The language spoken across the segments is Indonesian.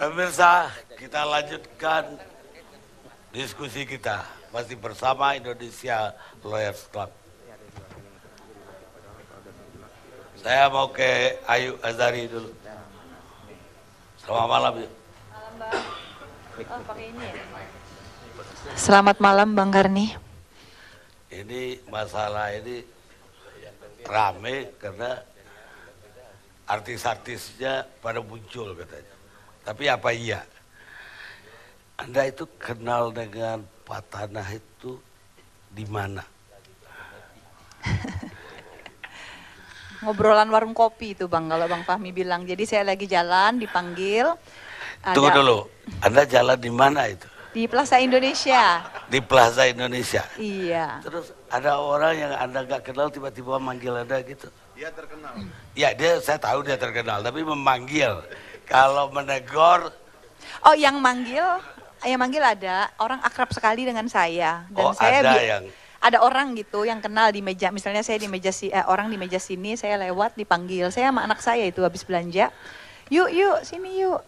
Pemirsa, kita lanjutkan diskusi kita masih bersama Indonesia Lawyers Club. Saya mau ke Ayu Azhari dulu. Selamat malam. Malam, Bang. Oh, pakai ini ya? Selamat malam, Bang Karni. Ini masalah ini rame karena artis-artisnya pada muncul katanya. Tapi apa iya? Anda itu kenal dengan Pak Tanah itu di mana? Ngobrolan warung kopi itu, Bang, kalau Bang Fahmi bilang. Jadi saya lagi jalan, dipanggil. Tunggu dulu, Anda jalan di mana itu? Di Plaza Indonesia. Di Plaza Indonesia? Iya. Terus ada orang yang Anda gak kenal tiba-tiba manggil Anda gitu? Dia terkenal. Ya, saya tahu dia terkenal, tapi memanggil. Kalau menegur... Oh, yang manggil ada orang akrab sekali dengan saya. Dan Oh, saya ada yang... Ada orang gitu yang kenal di meja, misalnya saya di meja orang di meja sini, saya lewat dipanggil. Saya sama anak saya itu habis belanja. Yuk, sini yuk.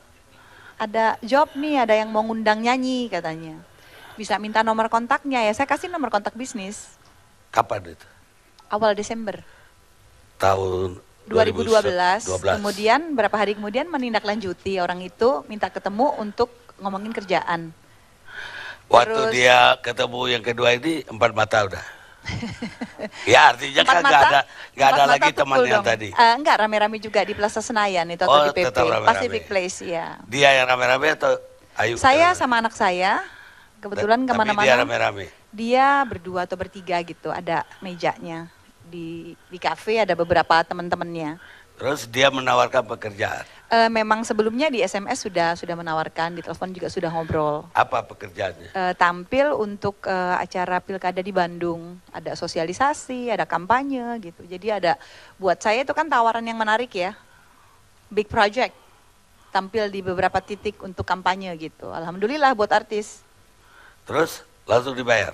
Ada job nih, ada yang mau ngundang nyanyi katanya. Bisa minta nomor kontaknya ya, saya kasih nomor kontak bisnis. Kapan itu? Awal Desember. Tahun 2012. Kemudian berapa hari kemudian menindaklanjuti orang itu minta ketemu untuk ngomongin kerjaan. Waktu Terus, dia ketemu yang kedua ini 4 mata udah. Ya artinya kan nggak ada lagi teman yang tadi. Enggak, rame-rame juga di Plaza Senayan itu atau di PP tetap rame-rame. Pacific Place ya. Dia yang rame-rame atau Ayu? Saya sama anak saya kebetulan kemana-mana. Tapi dia rame-rame. Dia berdua atau bertiga gitu, ada mejanya di kafe, ada beberapa teman-temannya. Terus dia menawarkan pekerjaan. Memang sebelumnya di SMS sudah menawarkan, di telepon juga sudah ngobrol. Apa pekerjaannya? Tampil untuk acara pilkada di Bandung, ada sosialisasi, ada kampanye gitu. Jadi ada, buat saya itu kan tawaran yang menarik ya, big project, tampil di beberapa titik untuk kampanye gitu. Alhamdulillah buat artis. Terus langsung dibayar?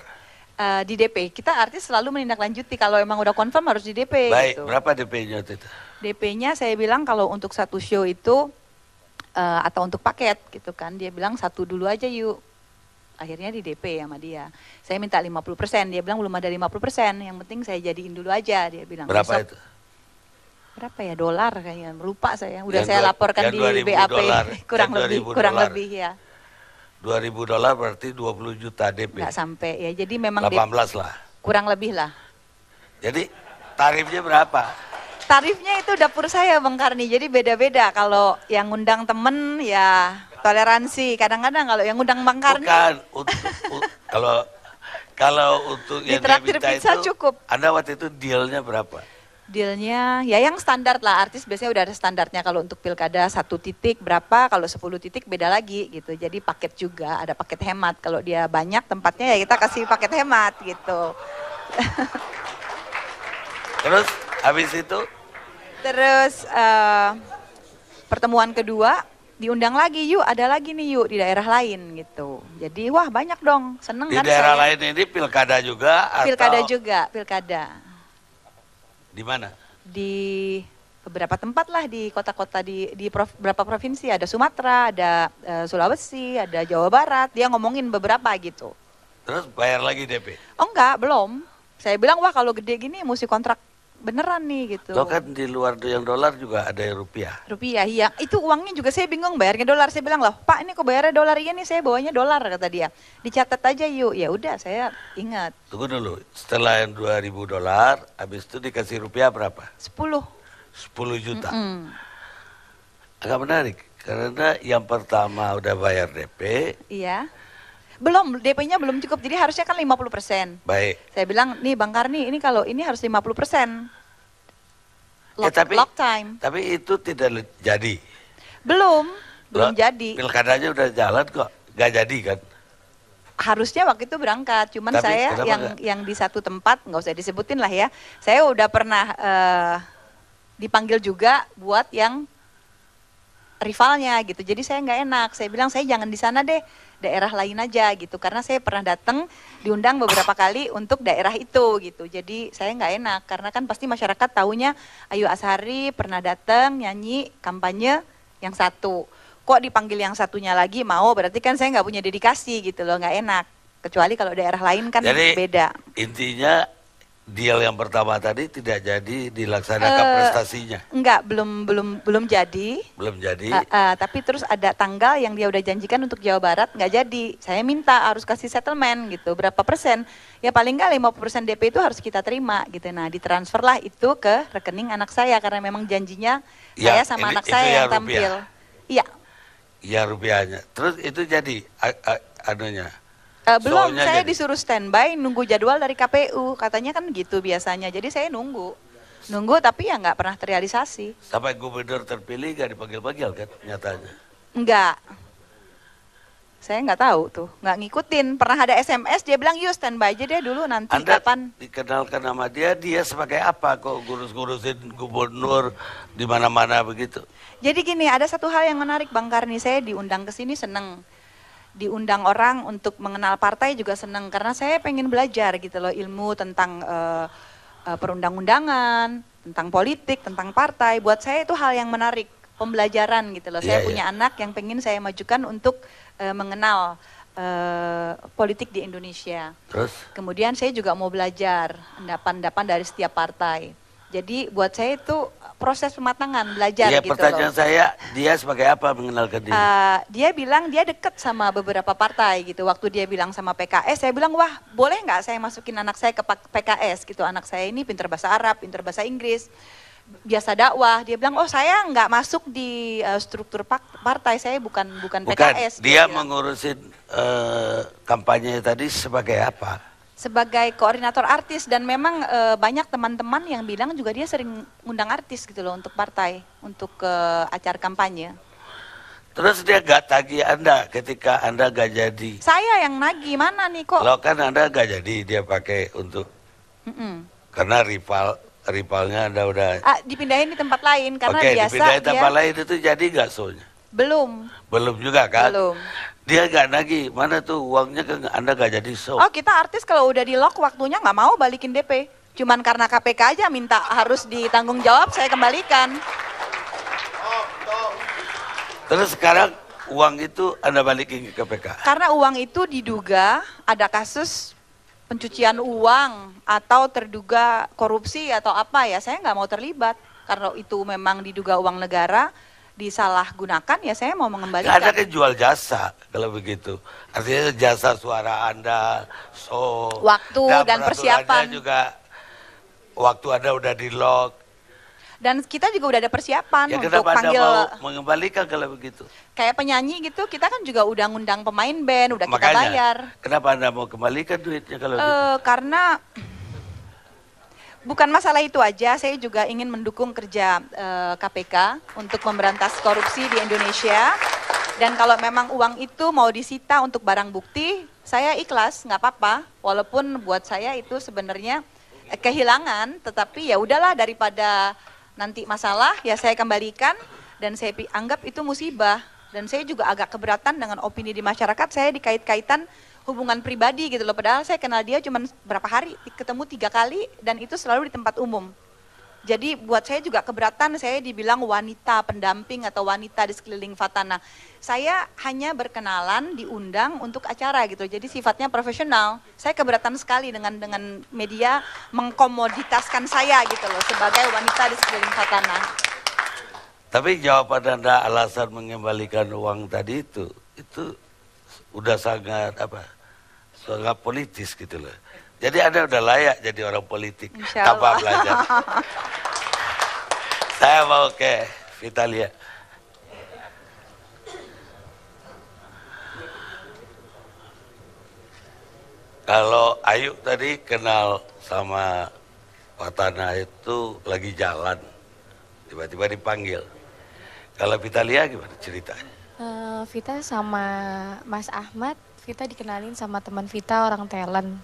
Di DP, kita artis selalu menindaklanjuti, kalau emang udah confirm harus di DP. Baik, gitu. berapa DP-nya itu? DP-nya saya bilang kalau untuk satu show itu atau untuk paket gitu kan, dia bilang satu dulu aja yuk. Akhirnya di DP sama dia. Saya minta 50%, dia bilang belum ada 50%, yang penting saya jadiin dulu aja, dia bilang. Berapa besok, itu? Berapa ya, dolar kayaknya, lupa saya. Udah Yang saya laporkan di BAP, dolar, kurang lebih ya. $2.000 berarti 20 juta DP. Nggak sampai ya, jadi memang 18 lah. Kurang lebih lah. Jadi tarifnya berapa? Tarifnya itu dapur saya Bang Karni, jadi beda-beda. Kalau yang ngundang temen ya toleransi. Kadang-kadang kalau yang ngundang Bang Karni. Bukan, kalau untuk yang dia minta pizza itu, cukup. Anda waktu itu dealnya berapa? Dealnya ya yang standar lah, artis biasanya udah ada standarnya. Kalau untuk pilkada 1 titik berapa, kalau 10 titik beda lagi gitu. Jadi paket juga, ada paket hemat. Kalau dia banyak tempatnya ya kita kasih paket hemat gitu. Terus habis itu? Terus pertemuan kedua diundang lagi, yuk ada lagi nih yuk di daerah lain gitu. Jadi wah banyak dong, seneng di kan daerah saya. lain ini pilkada juga? Pilkada atau juga, pilkada. Di mana? Di beberapa tempat lah di kota-kota di beberapa provinsi, ada Sumatera, ada Sulawesi, ada Jawa Barat. Dia ngomongin beberapa gitu. Terus bayar lagi DP? Oh enggak, belum. Saya bilang wah kalau gede gini mesti kontrak beneran nih gitu. Lo kan di luar yang dolar juga ada yang rupiah. Rupiah, iya. Itu uangnya juga saya bingung bayarnya dolar. Saya bilang loh, Pak ini kok bayarnya dolar, iya nih saya bawanya dolar kata dia. Dicatat aja yuk. Ya udah saya ingat. Tunggu dulu, setelah yang $2.000, habis itu dikasih rupiah berapa? 10 juta. Agak menarik, karena yang pertama udah bayar DP. Iya. Belum, DP-nya belum cukup, jadi harusnya kan 50%. Baik. Saya bilang, nih Bang Karni, ini kalau ini harus 50%. Lock time. Tapi itu tidak jadi. Belum jadi. Pilkadanya udah jalan kok, gak jadi kan? Harusnya waktu itu berangkat, cuman Tapi saya yang di satu tempat, nggak usah disebutin lah ya. Saya udah pernah dipanggil juga buat yang rivalnya gitu. Jadi saya nggak enak. Saya bilang saya jangan di sana deh, daerah lain aja gitu. Karena saya pernah datang diundang beberapa kali untuk daerah itu gitu. Jadi saya nggak enak karena kan pasti masyarakat taunya Ayu Azhari pernah datang nyanyi kampanye yang satu. kok dipanggil yang satunya lagi mau, berarti kan saya nggak punya dedikasi gitu loh, nggak enak. Kecuali kalau daerah lain kan Jadi, beda. intinya deal yang pertama tadi tidak jadi dilaksanakan prestasinya. Enggak, belum jadi. Belum jadi. Tapi terus ada tanggal yang dia udah janjikan untuk Jawa Barat, nggak jadi. Saya minta harus kasih settlement gitu, berapa persen? Ya paling nggak 50% DP itu harus kita terima gitu. Nah ditransferlah itu ke rekening anak saya karena memang janjinya Ya, saya sama anak itu saya ya yang tampil. Iya. Iya rupiahnya. Terus itu jadi anunya. Belum, Soalnya saya jadi. disuruh standby nunggu jadwal dari KPU. Katanya kan gitu biasanya. Jadi saya nunggu tapi ya nggak pernah terrealisasi. Sampai gubernur terpilih gak dipanggil-panggil kan nyatanya. Enggak. Saya nggak tahu tuh, nggak ngikutin. Pernah ada SMS dia bilang yuk standby aja deh dulu nanti Anda kapan. dikenalkan sama dia sebagai apa kok ngurus-ngurusin gubernur di mana-mana begitu. Jadi gini, ada satu hal yang menarik Bang Karni, saya diundang ke sini seneng. Diundang orang untuk mengenal partai juga seneng karena saya pengen belajar gitu loh ilmu tentang perundang-undangan, tentang politik, tentang partai. Buat saya itu hal yang menarik, pembelajaran gitu loh. Saya punya anak yang pengen saya majukan untuk mengenal politik di Indonesia. Terus? Kemudian saya juga mau belajar endapan-endapan dari setiap partai. Jadi buat saya itu proses pematangan, belajar gitu Pertanyaan loh. saya, dia sebagai apa mengenalkan diri? Dia bilang dia deket sama beberapa partai gitu. Waktu dia bilang sama PKS, saya bilang wah boleh nggak saya masukin anak saya ke PKS gitu. Anak saya ini pinter bahasa Arab, pinter bahasa Inggris, biasa dakwah. Dia bilang oh saya nggak masuk di struktur partai, saya bukan PKS. Dia mengurusin kampanye tadi sebagai apa? Sebagai koordinator artis dan memang banyak teman-teman yang bilang juga dia sering undang artis gitu loh untuk partai, untuk acara kampanye. Terus dia gak tagih Anda ketika Anda gak jadi? Saya yang nagih, mana nih kok? Lo kan Anda gak jadi dia pakai untuk, karena rivalnya Anda udah. Dipindahin di tempat lain karena biasa dipindahin tempat lain itu jadi gak soalnya? Belum juga kan? Belum. Dia gak nagih, mana tuh uangnya kan Anda gak jadi show. Oh kita artis kalau udah di lock waktunya nggak mau balikin DP. Cuman karena KPK aja minta harus ditanggung jawab, saya kembalikan. Terus sekarang uang itu Anda balikin ke KPK? Karena uang itu diduga ada kasus pencucian uang atau terduga korupsi atau apa ya, saya nggak mau terlibat. Karena itu memang diduga uang negara, disalahgunakan ya saya mau mengembalikan. Anda kan jual jasa kalau begitu. Artinya jasa suara Anda, waktu dan persiapan juga. Waktu Anda udah di lock. Dan kita juga udah ada persiapan Ya untuk kenapa panggil. Anda mau mengembalikan kalau begitu? Kayak penyanyi gitu, kita kan juga udah ngundang pemain band, udah Makanya, kita bayar. Kenapa Anda mau kembalikan duitnya kalau gitu? Karena bukan masalah itu aja, saya juga ingin mendukung kerja KPK untuk memberantas korupsi di Indonesia. Dan kalau memang uang itu mau disita untuk barang bukti, saya ikhlas, nggak apa-apa. Walaupun buat saya itu sebenarnya kehilangan, tetapi ya udahlah daripada nanti masalah, ya saya kembalikan dan saya anggap itu musibah. Dan saya juga agak keberatan dengan opini di masyarakat, saya dikait-kaitan hubungan pribadi gitu loh, padahal saya kenal dia cuma berapa hari, ketemu 3 kali dan itu selalu di tempat umum. Jadi buat saya juga keberatan saya dibilang wanita pendamping atau wanita di sekeliling Fatana. Saya hanya berkenalan, diundang untuk acara gitu, jadi sifatnya profesional. Saya keberatan sekali dengan media mengkomoditaskan saya gitu loh sebagai wanita di sekeliling Fatana. Tapi jawaban Anda alasan mengembalikan uang tadi itu udah sangat politis gitu loh. Jadi Anda udah layak jadi orang politik tanpa belajar. Saya mau ke Vitalia. Kalau Ayu tadi kenal sama Fatana itu lagi jalan, tiba-tiba dipanggil. Kalau Vitalia gimana ceritanya? Vita sama Mas Ahmad, Vita dikenalin sama teman Vita orang talent.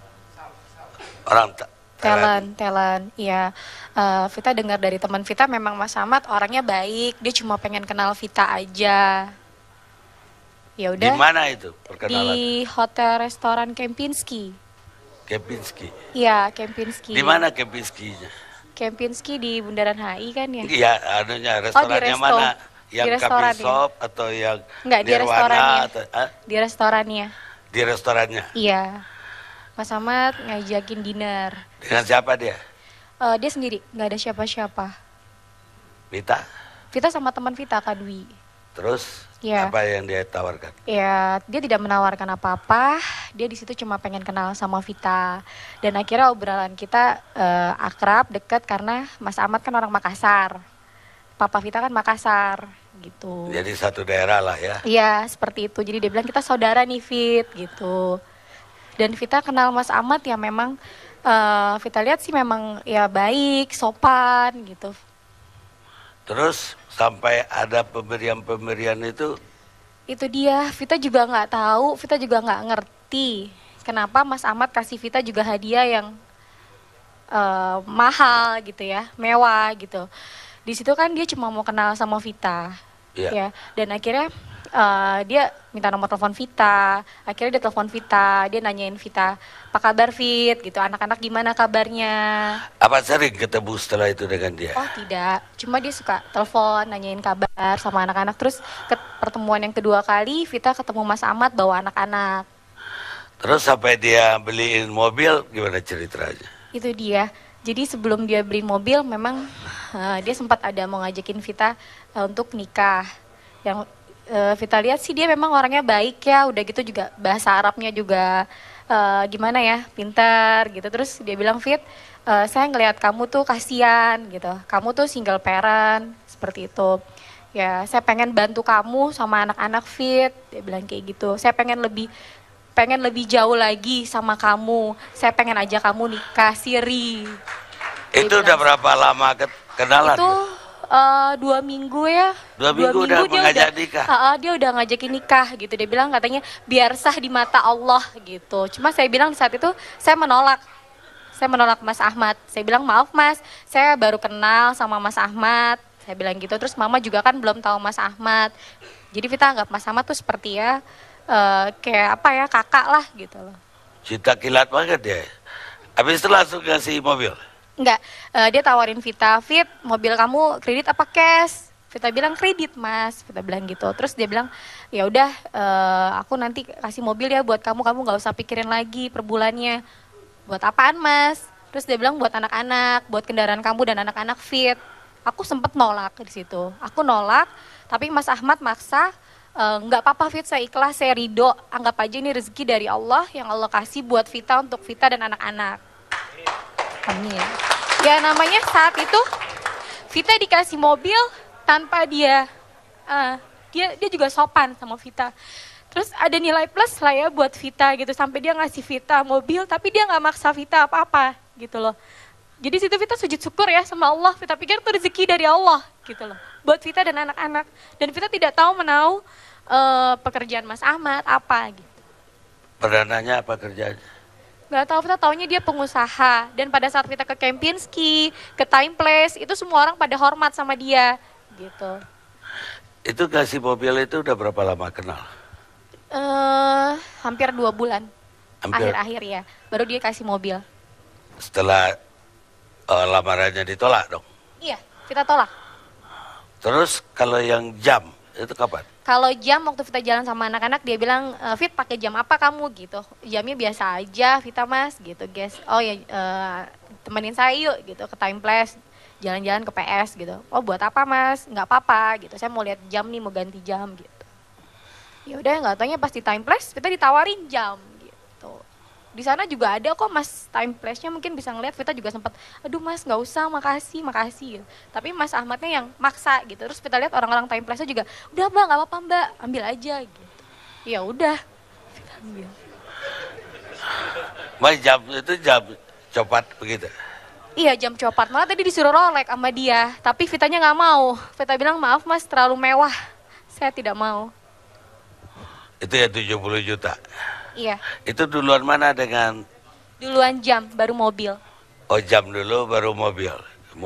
Talent, iya. Vita dengar dari teman Vita memang Mas Ahmad orangnya baik, dia cuma pengen kenal Vita aja. Ya udah. Di mana itu perkenalan? Di hotel restoran Kempinski. Kempinski. Iya, Kempinski. Di mana Kempinskinya? Kempinski di Bundaran HI kan ya? Iya, restorannya di resto. mana? Yang Di restoran, coffee shop atau yang Enggak, di Nirwana restorannya. atau, Di restorannya. di restorannya. Iya. Mas Ahmad ngajakin dinner. Dengan siapa dia? Dia sendiri, nggak ada siapa-siapa. Vita? Vita sama teman Vita, Kak Dwi. Terus Iya. apa yang dia tawarkan? Ya, dia tidak menawarkan apa-apa. Dia di situ cuma pengen kenal sama Vita. Dan akhirnya obrolan kita akrab, dekat karena Mas Ahmad kan orang Makassar. Papa Vita kan Makassar, gitu. Jadi satu daerah lah ya. Iya, seperti itu. Jadi dia bilang kita saudara nih, Fit, gitu. Dan Vita kenal Mas Ahmad ya memang Vita lihat sih memang ya baik, sopan gitu. Terus sampai ada pemberian-pemberian itu, Dia, Vita juga nggak tahu, Vita juga nggak ngerti kenapa Mas Ahmad kasih Vita juga hadiah yang mahal gitu ya, mewah gitu. Di situ kan dia cuma mau kenal sama Vita, Iya. ya. Dan akhirnya dia minta nomor telepon Vita. Akhirnya dia telepon Vita, dia nanyain Vita, apa kabar Fit? Gitu, anak-anak gimana kabarnya? apa sering ketemu setelah itu dengan dia? Oh tidak, cuma dia suka telepon, nanyain kabar sama anak-anak. Terus pertemuan yang kedua kali, Vita ketemu Mas Ahmad bawa anak-anak. Terus sampai dia beliin mobil, gimana ceritanya? Itu dia. Jadi sebelum dia beli mobil, memang dia sempat ada mau ngajakin Vita untuk nikah. Yang Vita lihat sih dia memang orangnya baik ya, udah gitu juga bahasa Arabnya juga gimana ya, pintar gitu. Terus dia bilang, Fit, saya ngelihat kamu tuh kasihan gitu, kamu tuh single parent, seperti itu. Ya, saya pengen bantu kamu sama anak-anak Fit, dia bilang kayak gitu. Saya pengen lebih jauh lagi sama kamu. Saya pengen ajak kamu nikah siri. Itu Dia udah bilang, berapa lama kenalan? itu 2 minggu ya. 2 minggu udah dia mengajak nikah? Dia udah ngajakin nikah gitu. Dia bilang katanya biar sah di mata Allah gitu. Cuma saya bilang di saat itu saya menolak. Saya menolak Mas Ahmad. Saya bilang maaf Mas, saya baru kenal sama Mas Ahmad. Saya bilang gitu. Terus mama juga kan belum tahu Mas Ahmad. Jadi kita anggap Mas Ahmad tuh seperti ya kayak apa ya, kakak lah gitu loh. Cinta kilat banget ya. Habis itu langsung kasih mobil. Enggak, dia tawarin Vita, Fit, mobil kamu kredit apa cash? Vita bilang kredit Mas, Vita bilang gitu. Terus dia bilang, ya udah, aku nanti kasih mobil ya buat kamu nggak usah pikirin lagi per bulannya. Buat apaan Mas? Terus dia bilang buat anak-anak, buat kendaraan kamu dan anak-anak Fit. Aku sempet nolak di situ. Aku nolak, tapi Mas Ahmad maksa, nggak apa-apa Fit, saya ikhlas, saya ridho. Anggap aja ini rezeki dari Allah yang Allah kasih buat Vita untuk Vita dan anak-anak. Amin. Ya namanya saat itu Vita dikasih mobil tanpa dia juga sopan sama Vita. Terus ada nilai plus lah ya buat Vita gitu, sampai dia ngasih Vita mobil tapi dia nggak maksa Vita apa-apa gitu loh. Jadi situ Vita sujud syukur ya sama Allah. Vita pikir itu rezeki dari Allah gitu loh buat Vita dan anak-anak. Dan Vita tidak tahu menahu pekerjaan Mas Ahmad apa gitu. Perdananya apa kerjanya? Gak tahu, Vita taunya dia pengusaha. Dan pada saat Vita ke Kempinski, ke Time Place, itu semua orang pada hormat sama dia gitu. Itu kasih mobil itu udah berapa lama kenal? Hampir 2 bulan. Hampir. Akhir-akhir ya, baru dia kasih mobil. Setelah lamarannya ditolak dong. Iya, Vita tolak. Terus kalau yang jam, itu kapan? Kalau jam waktu Vita jalan sama anak-anak dia bilang, Fit pakai jam apa kamu gitu? Jamnya biasa aja Vita Mas gitu guys. Oh ya temenin saya yuk gitu ke Time Place, jalan-jalan ke PS gitu. Oh buat apa Mas? Nggak apa-apa gitu. Saya mau lihat jam nih, mau ganti jam gitu. Ya udah nggak taunya pas di Time Place Vita ditawarin jam gitu. Di sana juga ada kok Mas Time Place-nya, mungkin bisa ngeliat. Vita juga sempat, aduh Mas nggak usah, makasih gitu. Tapi Mas Ahmadnya yang maksa gitu. Terus Vita lihat orang-orang Time Place-nya juga, udah Mbak nggak apa-apa Mbak, ambil aja gitu. Ya udah, Vita ambil. Mas jam itu jam copat begitu? Iya jam copat, malah tadi disuruh Rolex sama dia. Tapi Vitanya nggak mau. Vita bilang maaf Mas terlalu mewah, saya tidak mau. Itu ya 70 juta? Iya. Itu duluan mana dengan? Duluan jam, baru mobil. Oh jam dulu baru mobil.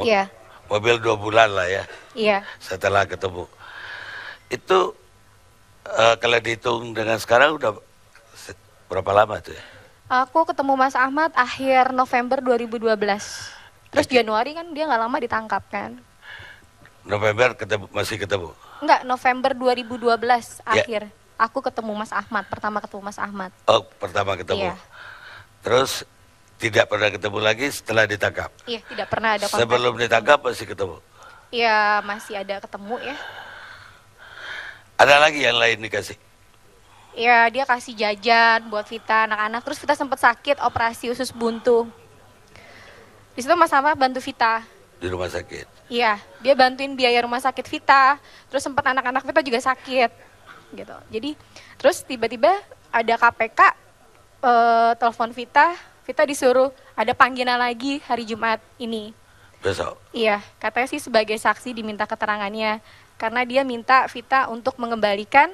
Iya. Mobil 2 bulan lah ya. Iya. Setelah ketemu. Itu kalau dihitung dengan sekarang udah berapa lama tuh ya? Aku ketemu Mas Ahmad akhir November 2012. Terus Januari kan dia nggak lama ditangkap kan. November masih ketemu? Enggak, November 2012 Ya. akhir. Aku ketemu Mas Ahmad, pertama ketemu Mas Ahmad. Oh, pertama ketemu. Iya. Terus tidak pernah ketemu lagi setelah ditangkap. Iya, tidak pernah ada kontak. Sebelum ditangkap masih ketemu. Iya, masih ada ketemu ya. Ada lagi yang lain dikasih. Iya, dia kasih jajan buat Vita anak-anak. Terus Vita sempat sakit, operasi usus buntu. Di situ Mas Ahmad bantu Vita. Di rumah sakit. Iya, dia bantuin biaya rumah sakit Vita. Terus sempat anak-anak Vita juga sakit, gitu. Jadi terus tiba-tiba ada KPK telepon Vita. Vita disuruh ada panggilan lagi hari Jumat ini. Besok. Iya, katanya sih sebagai saksi diminta keterangannya. Karena dia minta Vita untuk mengembalikan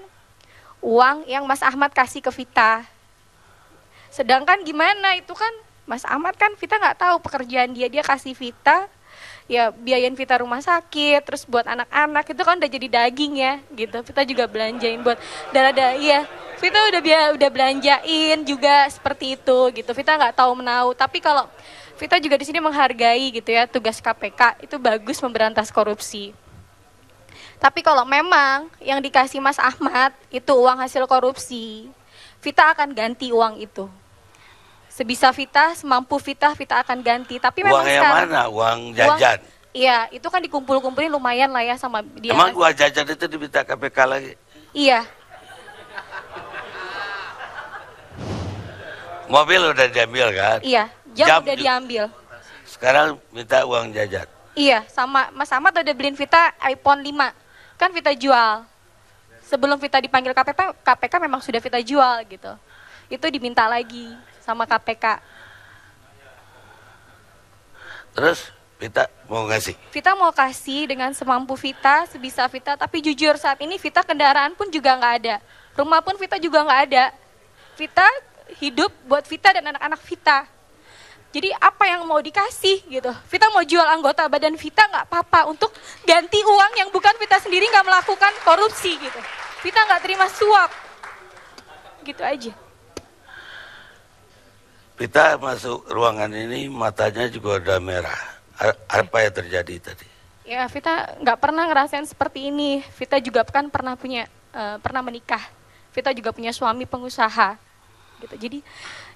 uang yang Mas Ahmad kasih ke Vita. Sedangkan gimana itu kan Mas Ahmad kan Vita nggak tahu pekerjaan dia kasih Vita ya biayain Vita rumah sakit, terus buat anak-anak itu kan udah jadi daging ya gitu. Vita juga belanjain buat dan ada iya Vita udah belanjain juga seperti itu gitu. Vita nggak tahu menau, tapi kalau Vita juga di sini menghargai gitu ya tugas KPK itu bagus memberantas korupsi. Tapi kalau memang yang dikasih Mas Ahmad itu uang hasil korupsi, Vita akan ganti uang itu. Sebisa Vita, semampu Vita, Vita akan ganti. Tapi memang Uang yang sekarang, mana? Uang jajan? Iya, itu kan dikumpul-kumpulin lumayan lah ya sama dia. Emang uang jajan itu diminta KPK lagi? Iya, Mobil udah diambil kan? iya. Jam udah diambil. Sekarang minta uang jajan. Iya, sama Mas Ahmad udah beliin Vita iPhone 5. Kan Vita jual. Sebelum Vita dipanggil KPK memang sudah Vita jual gitu. Itu diminta lagi sama KPK. Terus Vita mau ngasih? Vita mau kasih dengan semampu Vita, sebisa Vita. Tapi jujur saat ini Vita kendaraan pun juga nggak ada. Rumah pun Vita juga nggak ada. Vita hidup buat Vita dan anak-anak Vita. Jadi apa yang mau dikasih gitu. Vita mau jual anggota badan Vita nggak apa-apa untuk ganti uang yang bukan Vita sendiri nggak melakukan korupsi gitu. Vita nggak terima suap. Gitu aja. Vita masuk ruangan ini matanya juga udah merah. Apa yang terjadi tadi? Ya Vita nggak pernah ngerasain seperti ini. Vita juga kan pernah menikah. Vita juga punya suami pengusaha. Gitu. Jadi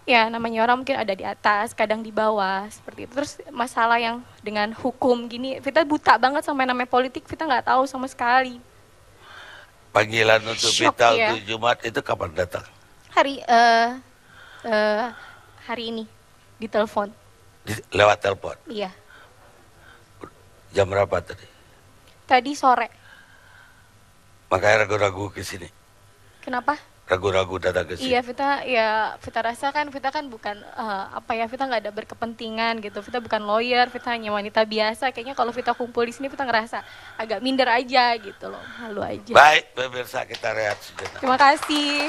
ya namanya orang mungkin ada di atas, kadang di bawah seperti itu. Terus masalah yang dengan hukum gini, Vita buta banget sama yang namanya politik. Vita nggak tahu sama sekali. Panggilan untuk Shock, Vita ya. untuk Jumat itu kapan datang? Hari ini ditelepon. Lewat telepon. Iya. Jam berapa tadi? Tadi sore. Makanya ragu-ragu ke sini. Kenapa? Ragu-ragu datang ke sini. Iya, Vita rasa kan Vita kan bukan Vita nggak ada berkepentingan gitu. Vita bukan lawyer, Vita hanya wanita biasa. Kayaknya kalau Vita kumpul di sini Vita ngerasa agak minder aja gitu loh, malu aja. Baik, pemirsa kita rehat sejenak. Terima kasih.